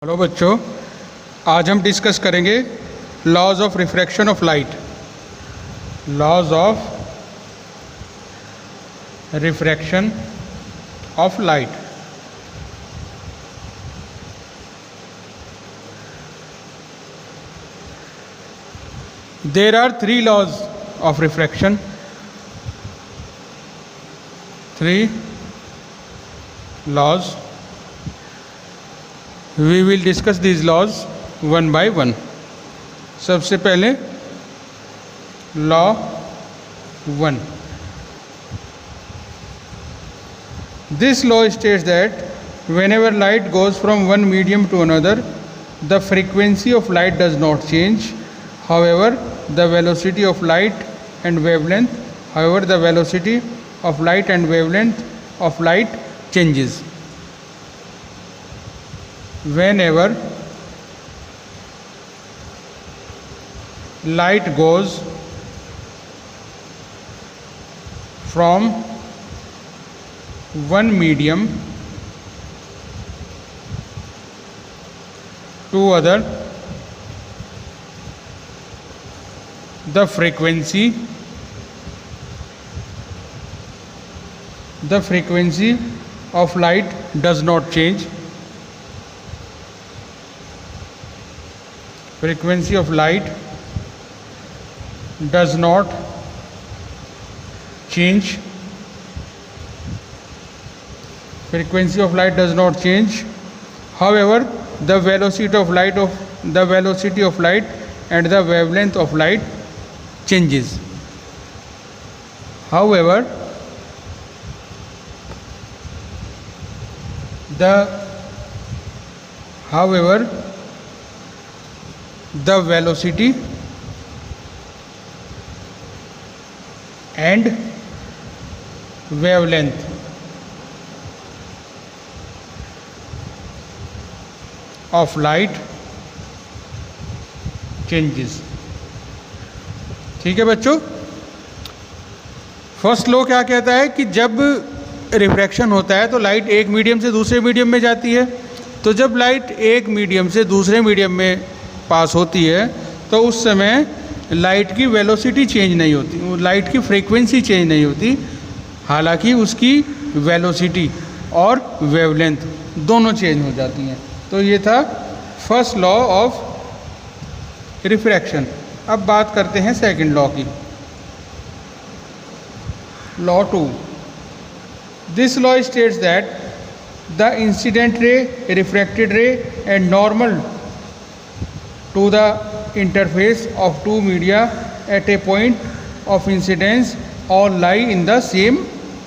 Hello बच्चों, आज हम डिस्कस करेंगे laws of refraction of light. Laws of refraction of light. There are three laws of refraction. Three laws. We will discuss these laws one by one. सबसे पहले law 1. This law states that whenever light goes from one medium to another, the frequency of light does not change. However, the velocity of light and wavelength of light changes. Whenever light goes from one medium to other, the frequency of light does not change. Frequency of light does not change. Frequency of light does not change. However, the velocity of light and the wavelength of light changes. However, the velocity and wavelength of light changes. ठीक है बच्चों, first law क्या कहता है कि जब refraction होता है तो लाइट एक मीडियम से दूसरे मीडियम में जाती है। तो जब लाइट एक मीडियम से दूसरे मीडियम में पास होती है तो उस समय लाइट की वेलोसिटी चेंज नहीं होती, लाइट की फ्रीक्वेंसी चेंज नहीं होती, हालांकि उसकी वेलोसिटी और वेवलेंथ दोनों चेंज हो जाती हैं। तो ये था फर्स्ट लॉ ऑफ रिफ्रैक्शन। अब बात करते हैं सेकंड लॉ की, law 2. This law states that the incident ray, refracted ray and normal to the interface of two media at a point of incidence all lie in the same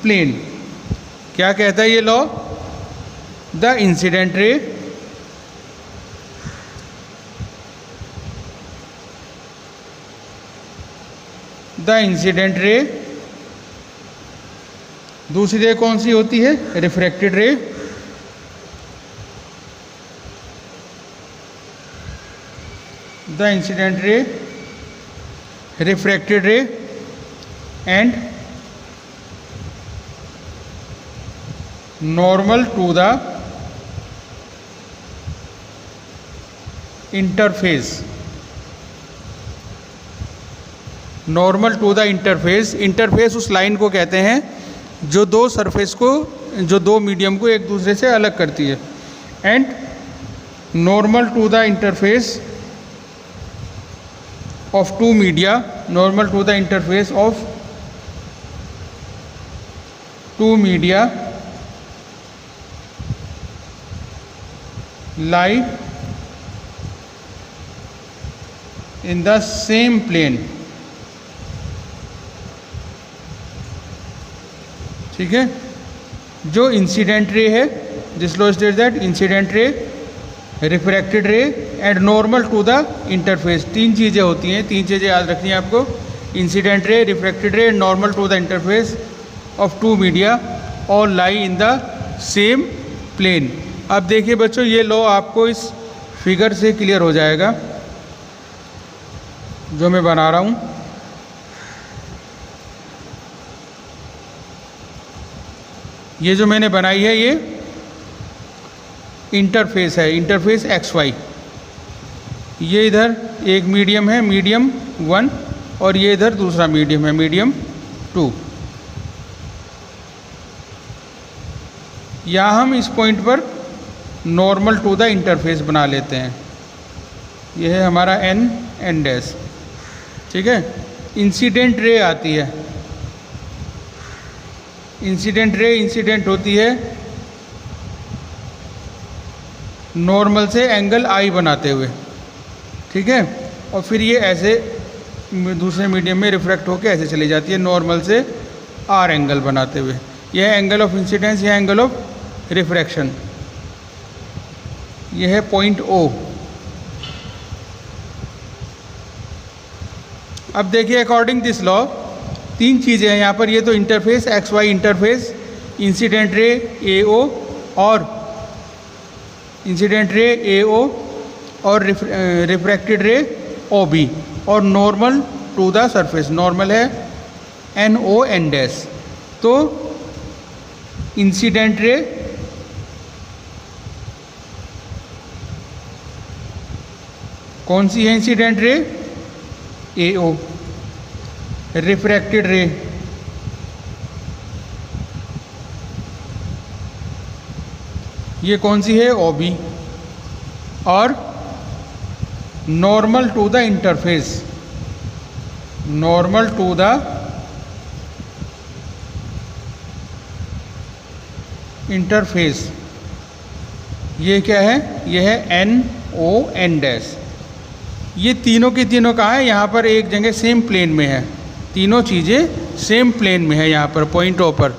plane. क्या कहता है ये law? The incident ray दूसरी रे कौन सी होती है? Refracted ray. The incident ray, refracted ray and normal to the interface. Normal to the interface, interface उस लाइन को कहते हैं जो दो सरफेस को, जो दो मीडियम को एक दूसरे से अलग करती है। And normal to the interface of two media, normal to the interface of two media lie in the same plane. ठीक है, जो इंसिडेंट रे है, this law states that incident ray, refracted ray and normal to the interface, तीन चीज़ें होती हैं, तीन चीज़ें याद रखनी है आपको। Incident ray, refracted ray and normal to the interface of two media all lie in the same plane. अब देखिए बच्चों, ये लॉ आपको इस फिगर से क्लियर हो जाएगा जो मैं बना रहा हूँ। ये जो मैंने बनाई है, इंटरफेस है, इंटरफेस एक्स वाई। ये इधर एक मीडियम है, मीडियम 1, और ये इधर दूसरा मीडियम है, मीडियम 2। यहाँ हम इस पॉइंट पर नॉर्मल टू द इंटरफेस बना लेते हैं। यह है हमारा एन डैश, ठीक है। इंसिडेंट रे आती है, इंसिडेंट रे इंसिडेंट होती है नॉर्मल से एंगल आई बनाते हुए, ठीक है। और फिर ये ऐसे दूसरे मीडियम में रिफ्रैक्ट होकर ऐसे चली जाती है नॉर्मल से आर एंगल बनाते हुए। यह है एंगल ऑफ इंसिडेंस, यह एंगल ऑफ रिफ्रैक्शन। यह है पॉइंट ओ। अब देखिए अकॉर्डिंग दिस लॉ 3 चीज़ें हैं यहाँ पर। ये तो interface X Y interface, incident ray A ओ और इंसिडेंट रे ए ओ और रिफ्रैक्टेड रे ओ बी, और normal to the surface, normal है एन ओ एन डैश। तो इंसिडेंट रे कौन सी है? Incident ray A O. Refracted रे ये कौन सी है? O B. और normal to the interface, normal to the interface, ये क्या है? ये है एन ओ एन डैश। ये तीनों की तीनों कहाँ है? यहाँ पर एक जगह सेम प्लेन में है, तीनों चीज़ें सेम प्लेन में है यहाँ पर पॉइंट ओ पर।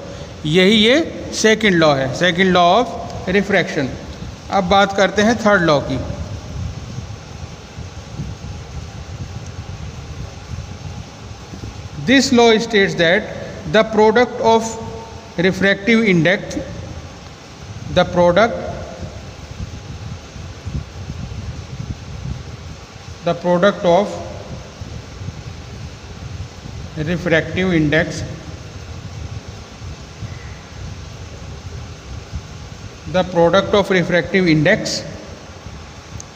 यही ये सेकंड लॉ है, सेकंड लॉ ऑफ रिफ्रैक्शन। अब बात करते हैं थर्ड लॉ की। This law states that the product of refractive index, the product of refractive index, the product of refractive index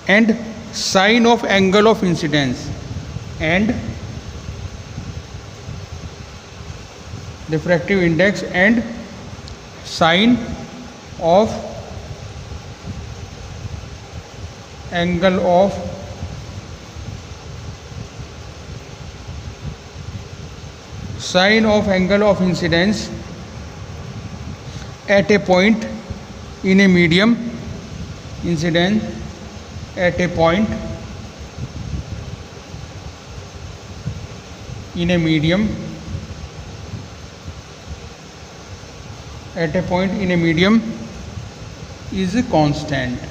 and sine of angle of incidence, and refractive index and sine of angle of sine of angle of incidence at a point in a medium, incidence at a point in a medium, at a point in a medium is constant।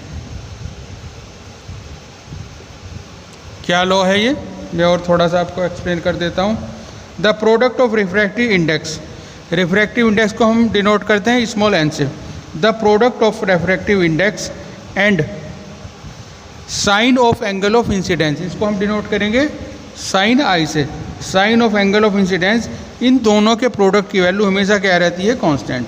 क्या law है ये? मैं और थोड़ा सा आपको explain कर देता हूँ। The product of refractive index, refractive index को हम डिनोट करते हैं स्मॉल एन से। The product of refractive index and sine of angle of incidence, इसको हम डिनोट करेंगे साइन आई से। Sine of angle of incidence, इन दोनों के प्रोडक्ट की वैल्यू हमेशा क्या रहती है? कांस्टेंट।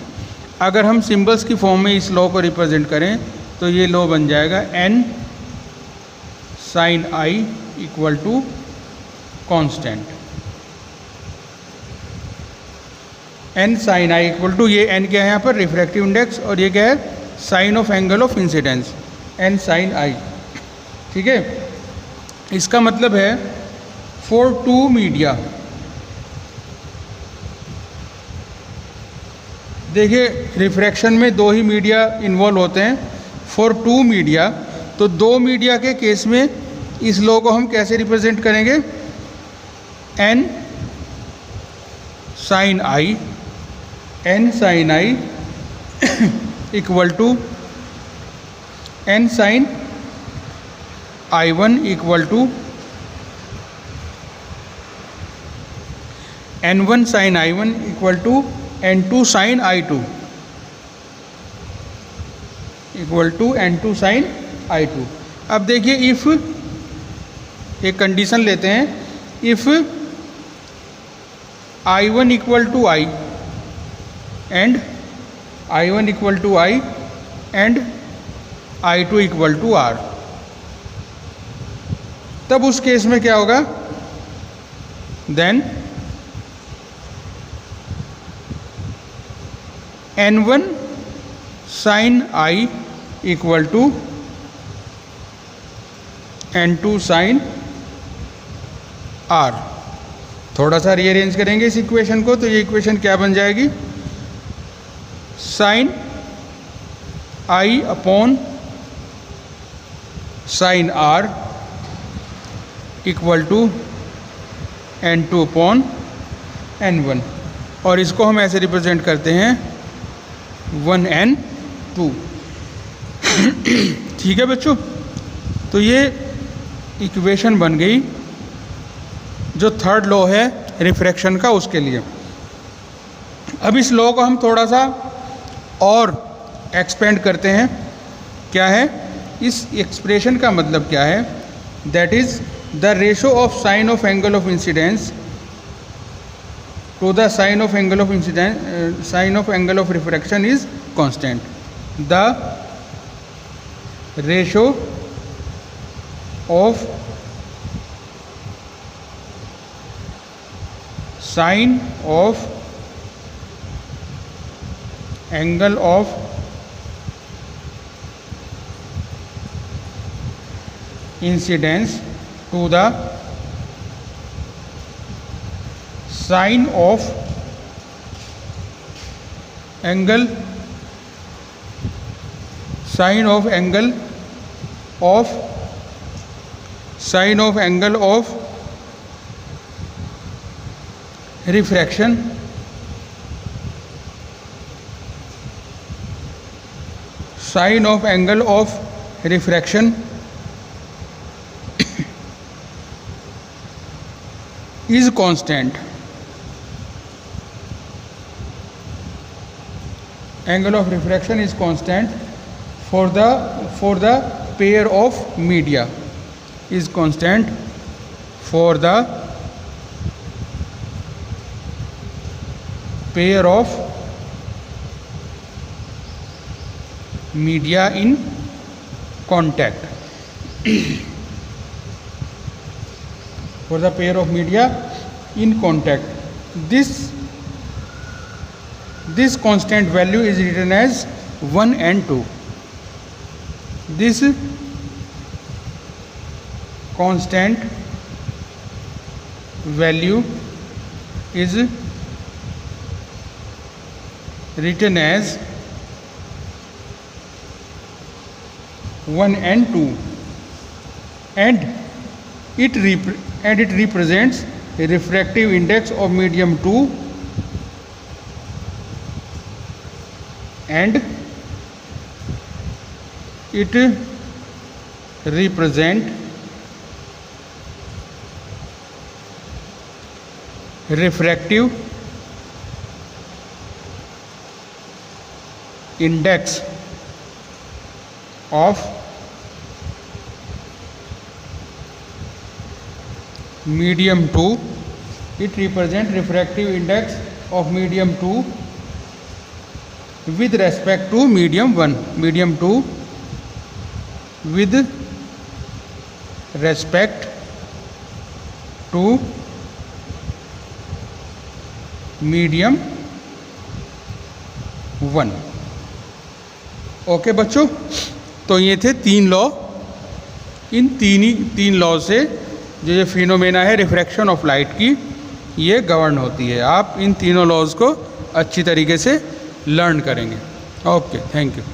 अगर हम सिंबल्स की फॉर्म में इस लॉ को रिप्रेजेंट करें तो ये लॉ बन जाएगा N sine I equal to constant. N sine I equal to, ये एन क्या है यहाँ पर? रिफ्रैक्टिव इंडेक्स, और ये क्या है? Sine of angle of incidence, N sine I, ठीक है। इसका मतलब है फॉर टू मीडिया, देखिए रिफ्रैक्शन में 2 ही मीडिया इन्वॉल्व होते हैं। फॉर टू मीडिया, तो 2 मीडिया के केस में इस लॉ को हम कैसे रिप्रेजेंट करेंगे? N sine I, N sine I equal to N sine I one equal to N one sine I one equal to N two sine I two equal to N two sine I two. अब देखिए if, एक condition लेते हैं, if I one equal to I and I one equal to I and I2 equal to R। तब उस case में क्या होगा, then N1 sign I equal to N2 sine R। थोड़ा सा रीअरेंज करेंगे इस इक्वेशन को, तो ये इक्वेशन क्या बन जाएगी, sine I upon sine R equal to N2 upon N1, और इसको हम ऐसे रिप्रेजेंट करते हैं 1N2। ठीक है बच्चों, तो ये इक्वेशन बन गई जो थर्ड लॉ है रिफ्रैक्शन का, उसके लिए। अब इस लॉ को हम थोड़ा सा और एक्सपेंड करते हैं। क्या है इस एक्सप्रेशन का मतलब, क्या है, that is the ratio of sine of angle of incidence to the sine of angle of incidence, sine of angle of refraction is constant. The ratio of sine of angle of incidence to the sine of angle, sine of angle of, sine of angle of refraction sine of angle of refraction is constant. Angle of refraction is constant for the pair of media, is constant for the pair of media in contact. For the pair of media in contact, this constant value is written as 1 and 2. This constant value is written as 1 and 2, and it represents a refractive index of medium 2 and it represent refractive index of medium 2. It represents refractive index of medium 2 with respect to medium 1. Medium 2 with respect to medium 1. Okay बच्चों, तो ये थे 3 law. इन तीन law से जो ये phenomena है refraction of light की, ये गवर्न होती है। आप इन तीनों लॉज को अच्छी तरीके से लर्न करेंगे। Okay, thank you.